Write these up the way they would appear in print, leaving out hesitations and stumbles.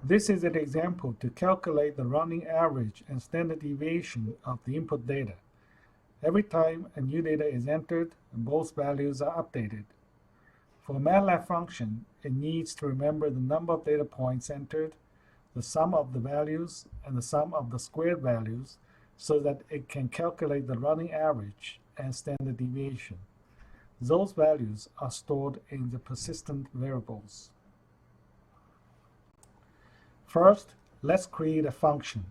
This is an example to calculate the running average and standard deviation of the input data. Every time a new data is entered, both values are updated. For a MATLAB function, it needs to remember the number of data points entered, the sum of the values, and the sum of the squared values so that it can calculate the running average and standard deviation. Those values are stored in the persistent variables. First, let's create a function.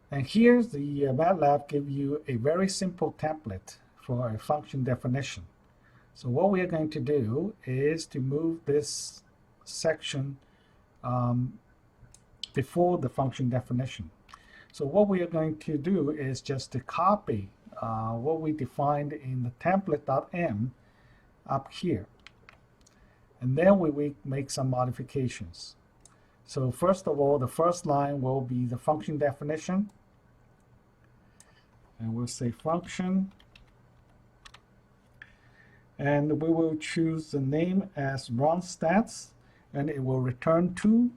And here's the MATLAB give you a very simple template for a function definition. So what we are going to do is to move this section before the function definition. So what we are going to do is just to copy what we defined in the template.m up here. And then we make some modifications. So first of all, the first line will be the function definition. And we'll say function. And we will choose the name as runstats, and it will return two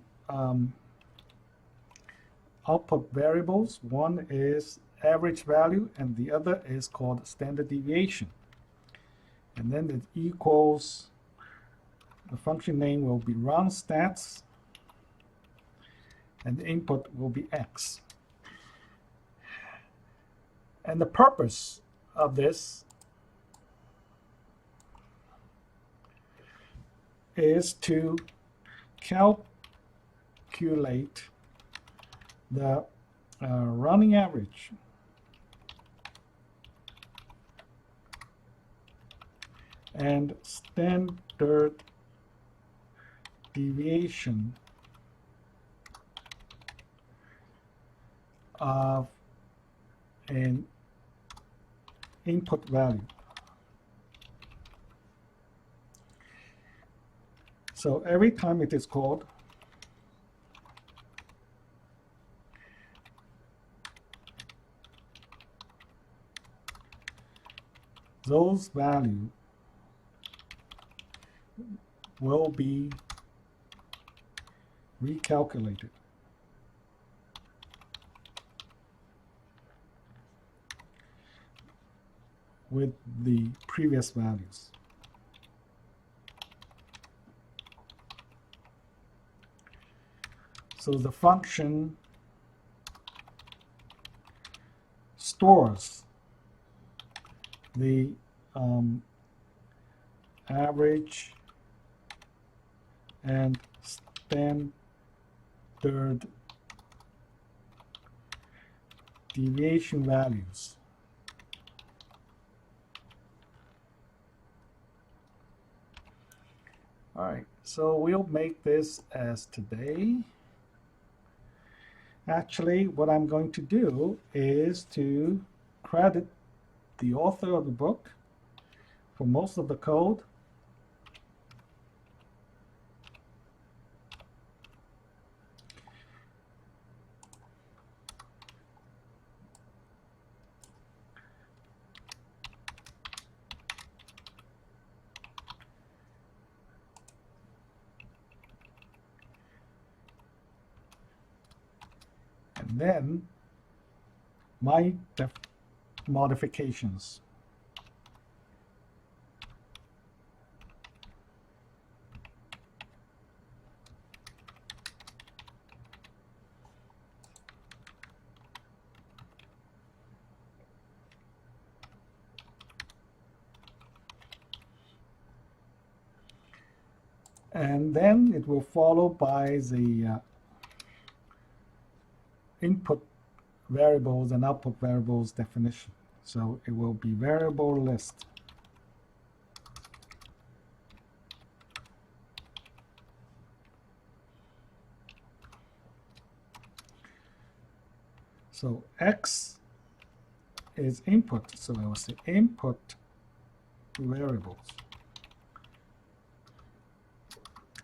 output variables. One is average value, and the other is called standard deviation. And then it equals, the function name will be runstats, and the input will be x. And the purpose of this is to calculate the running average and standard deviation of an input value. So every time it is called, those values will be recalculated. With the previous values. So the function stores the average and standard deviation values. All right, so we'll make this as today. Actually, what I'm going to do is to credit the author of the book for most of the code. And then my modifications. And then it will follow by the input variables and output variables definition. So it will be variable list. So x is input, so I will say input variables.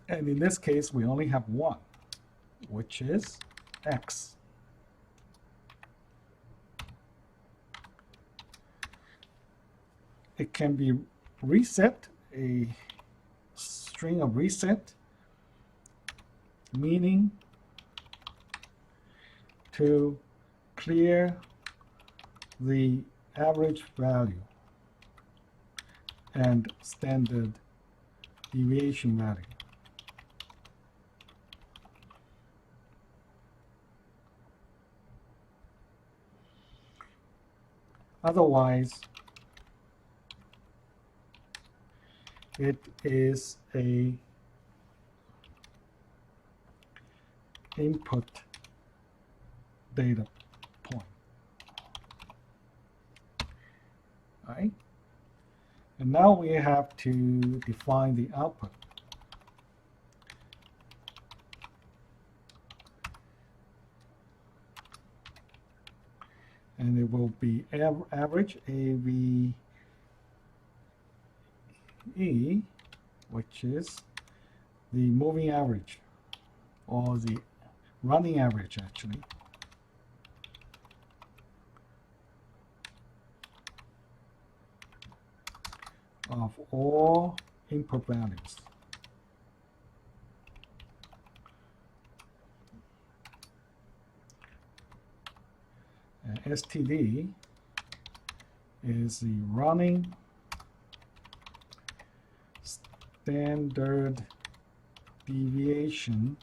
And in this case, we only have one, which is x. It can be reset a string of reset, meaning to clear the average value and standard deviation value. Otherwise, it is a input data point. All right? And now we have to define the output. And it will be average AVE, which is the moving average, or the running average actually, of all input values. And STD is the running standard deviation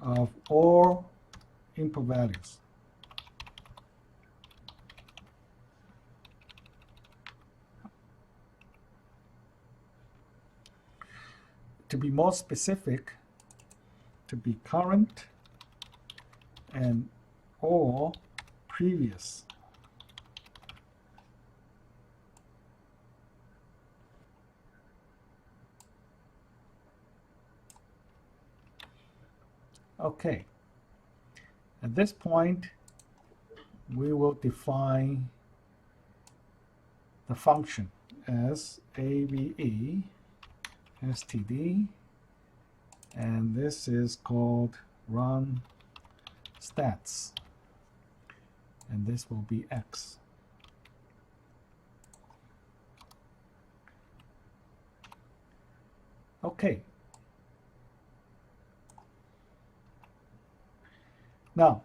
of all input values. To be more specific, to be current and or previous. Okay, at this point we will define the function as AVE STD, and this is called runstats, and this will be X. Okay. Now,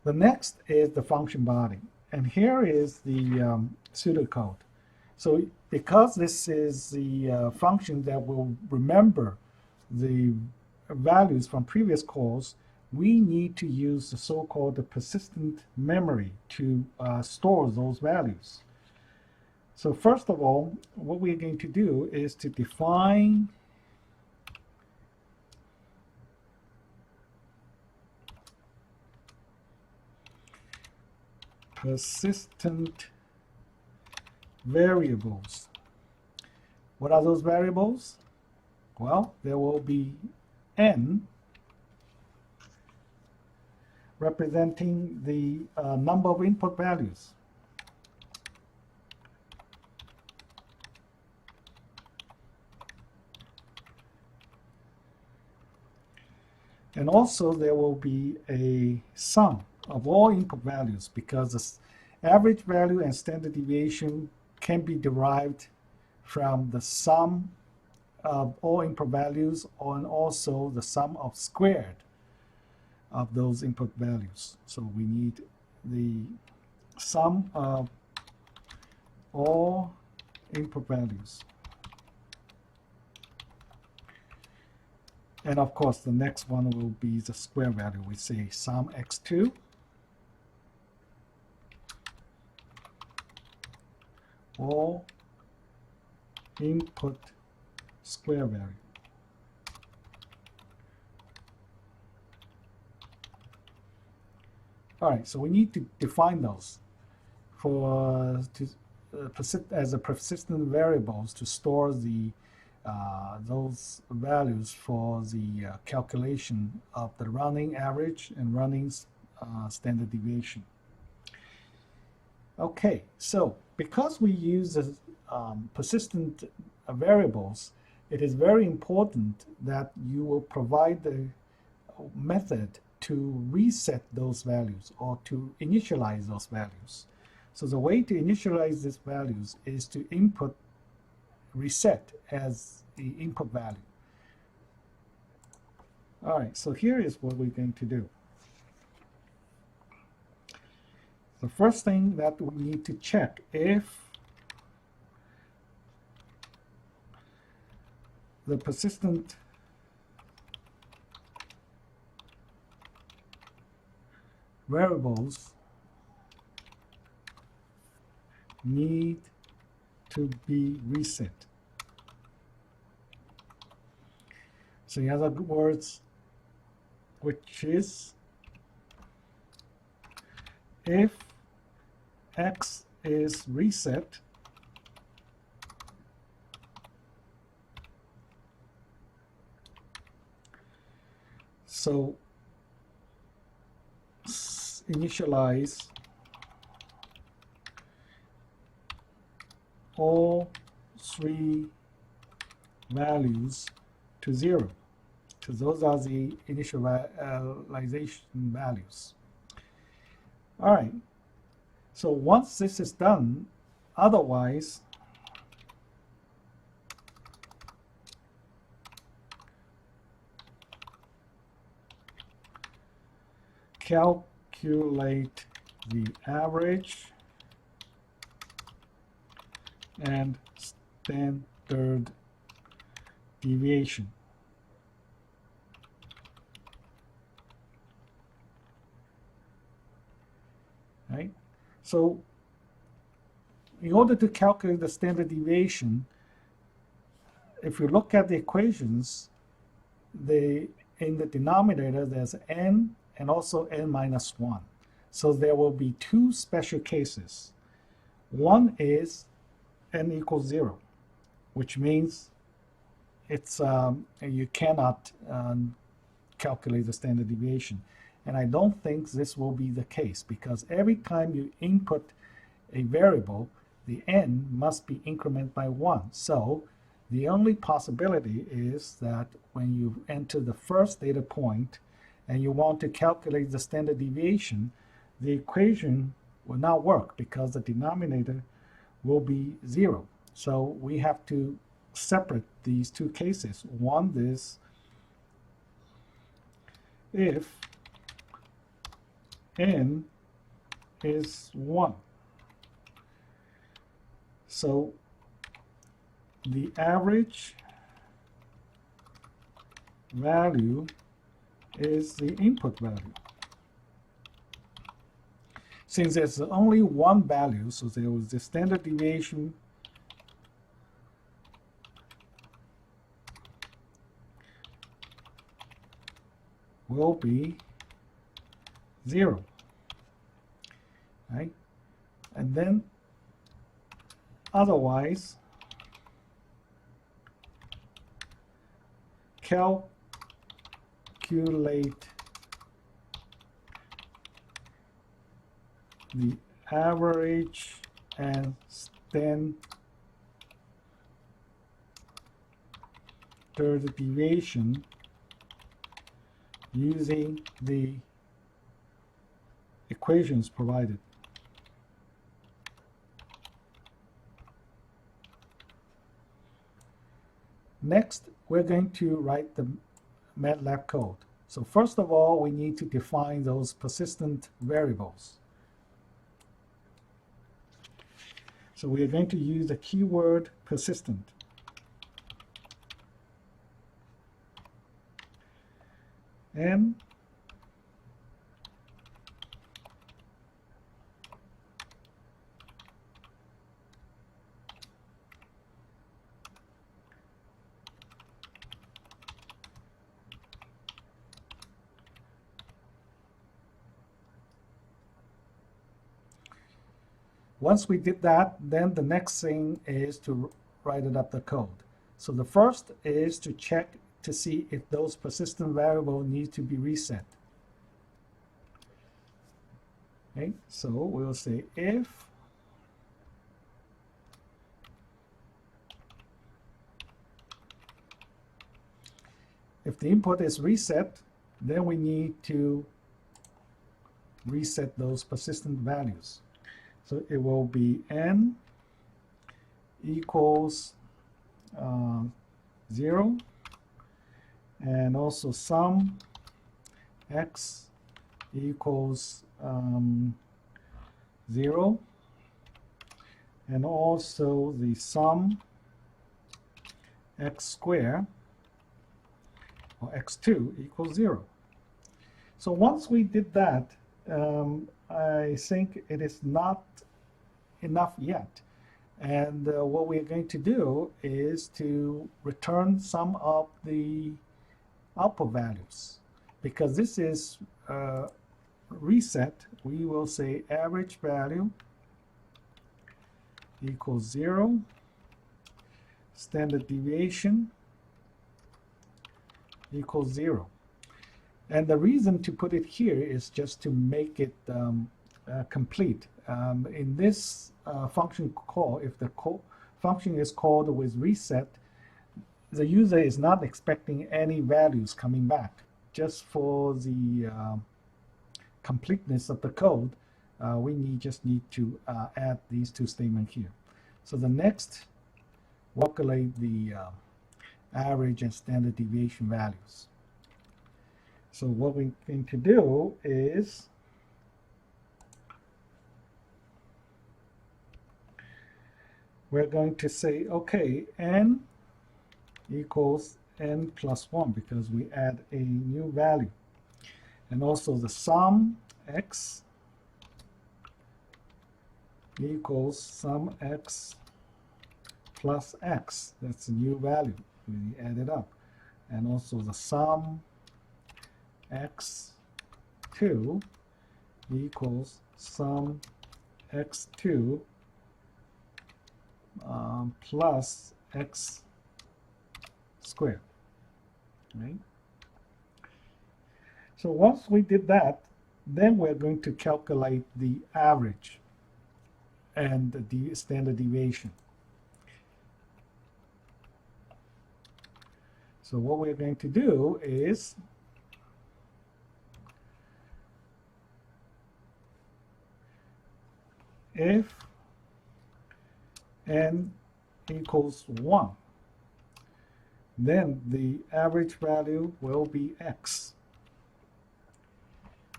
the next is the function body, and here is the pseudocode. So because this is the function that will remember the values from previous calls, we need to use the so-called persistent memory to store those values. So first of all, what we're going to do is to define persistent variables. What are those variables? Well, there will be n representing the number of input values. And also there will be a sum of all input values, because the average value and standard deviation can be derived from the sum of all input values and also the sum of squared of those input values. So we need the sum of all input values. And of course, the next one will be the square value. We say sum x2 all input square value. All right, so we need to define those for as a persistent variables to store the those values for the calculation of the running average and running standard deviation. Okay, so because we use persistent variables, it is very important that you will provide the method to reset those values or to initialize those values. So the way to initialize these values is to input reset as the input value. All right, so here is what we're going to do. The first thing that we need to check if the persistent variables need to be reset. So in other words, which is if x is reset, so initialize all three values to 0, because those are the initialization values. All right, so once this is done, otherwise calculate the average and standard deviation. Right? So in order to calculate the standard deviation, if you look at the equations, in the denominator there's n and also n minus 1. So there will be two special cases. One is n equals 0, which means it's you cannot calculate the standard deviation. And I don't think this will be the case, because every time you input a variable, the n must be incremented by 1. So the only possibility is that when you enter the first data point and you want to calculate the standard deviation, the equation will not work because the denominator will be 0. So we have to separate these two cases. One is if n is 1. So the average value is the input value. Since there's only one value, so there was the standard deviation will be 0, right? And then otherwise calculate the average and standard deviation using the equations provided. Next, we're going to write the MATLAB code. So first of all, we need to define those persistent variables. So we are going to use the keyword persistent. And once we did that, then the next thing is to write it up the code. So the first is to check to see if those persistent variables need to be reset. Okay, so we'll say if the input is reset, then we need to reset those persistent values. So it will be n equals 0, and also sum x equals 0, and also the sum x squared or x2 equals 0. So once we did that, I think it is not enough yet. And what we're going to do is to return some of the output values. Because this is reset, we will say average value equals 0, standard deviation equals 0. And the reason to put it here is just to make it complete. In this function call, if the function is called with reset, the user is not expecting any values coming back. Just for the completeness of the code, we just need to add these two statements here. So the next, calculate the average and standard deviation values. So what we're going to do is we're going to say, okay, n equals n plus 1 because we add a new value. And also the sum x equals sum x plus x. That's a new value. We add it up. And also the sum x2 equals sum x2 plus x squared, right? So once we did that, then we're going to calculate the average and the standard deviation. So what we're going to do is if n equals 1, then the average value will be x.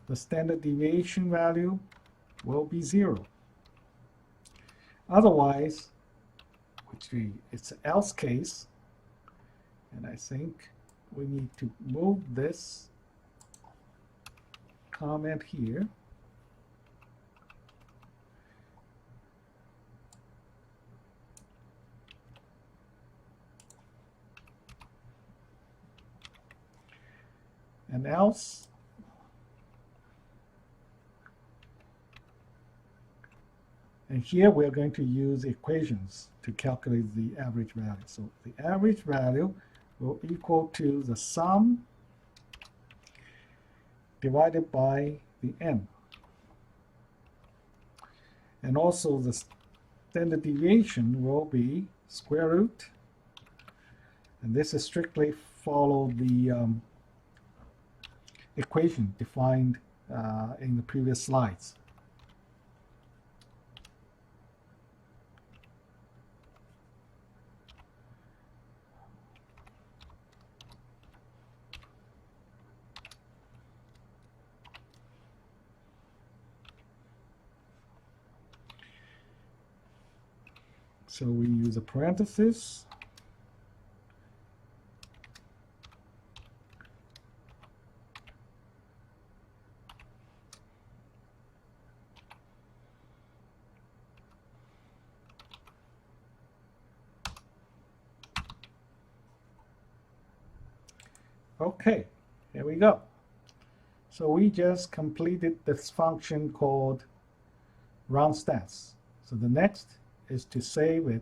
The standard deviation value will be 0. Otherwise, it's an else case, and I think we need to move this comment here. And else, and here we're going to use equations to calculate the average value. So the average value will equal to the sum divided by the n. And also the standard deviation will be square root. And this is strictly follow the equation defined in the previous slides. So we use a parenthesis. Okay, here we go. So we just completed this function called runstats. So the next is to save it.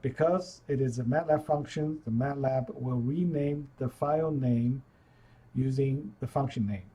Because it is a MATLAB function, the MATLAB will rename the file name using the function name.